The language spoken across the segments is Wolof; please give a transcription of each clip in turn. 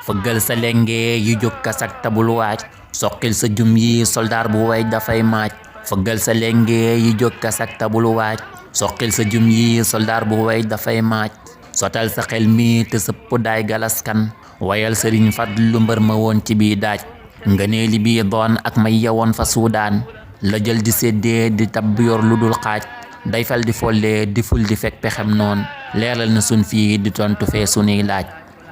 fëggal sa lenge yu jóg kasak tabul waaj soqil sa jum yi soldaar bu way dafay maaj fëggal sa lenge yu jóg kasak tabul waaj soqil sa jum yi soldaar bu way dafay maaj sotal sa xel mi te sëpp daay galaskan wayal sëriñ Fadlu mbër ma woon ci bii daaj nga nee li bii doon ak may yewoon fa Suudaan la jël di séddee di tab yor lu dul xaaj day fal di folle di ful di fekk pexem noon leeral na sun fii di tontu fee sunuy laaj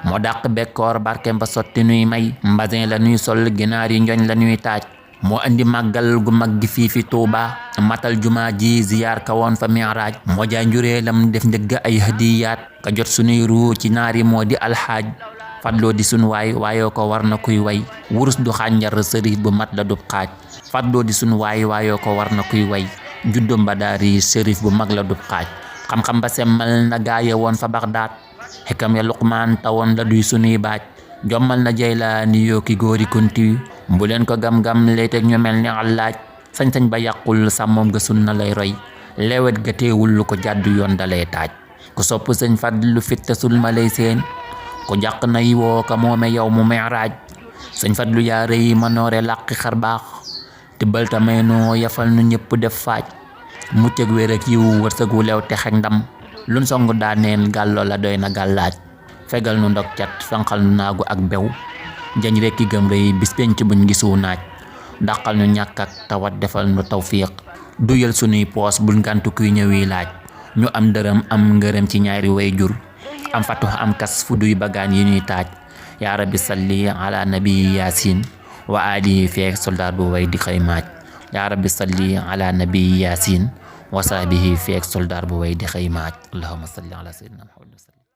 moo dàq bekkoor barkem ba sotti nuy may mbasin la nuy sol ginaar yi njoñ la nuy taaj moo andi màggal gu mag gi fii fi Tuuba matal juma ji ziyaar ka woon fa miraaj moo jaa njureelam def njëgg ay hadiyaat ka jot sunuy ruu ci naari moo di alxaaj Fadloo di sun waay waayoo ko war na kuy way wurus du xànjar sërif bu mat la dub xaaj Fadloo di sun waay waayoo ko war na kuy way juddum ba daari sërif bu mag la dub xaaj xam-xam ba semmal na gaaye woon fa Bagdaad xikam ya Luqmaan tawoon la duy sunuy baaj jommal na Jaylaani yooki góori kunti bu leen ko gam-gam leeteg ñu mel ni allaaj sañ-sañ ba yàqul sàmmoom ga sunna lay roy lewet ga teewul lu ko jàddu yoon dalay taaj ku sopp sëñ Fadlu fittasul ma lay seen ku jàq na yi woo ka moome yow mu miraaj sëñ Fadlu yaa rëy manoore làqi xar baax tibbal tamay noo yafal nu ñëpp def faaj muccëg wér ak yiw wërsëgu lew te xek ndam lun songu daaneen gàlloo la doy na gàllaaj fegal nu ndog cat fanqal nu naagu ak bew jañ rekki gëm rëy bis penc buñ gisu naaj dàqal nu ñàkk ak tawat defal nu tawfiq duyal sunuy poos bul ngantu kuy ñëwi laaj ñu am dërëm am ngërëm ci ñaari way jur am fatux am kas fu duy bagaan yi ñuy taaj yaa rabbi salli ala nabi yaasin wa alihi feek soldaar bu way di xëy maaj yaa rabbi salli ala nabi yaasin wa sahbihi feek soldaar bu way di xëy maaj allahumma salli ala sayyidina Muhammad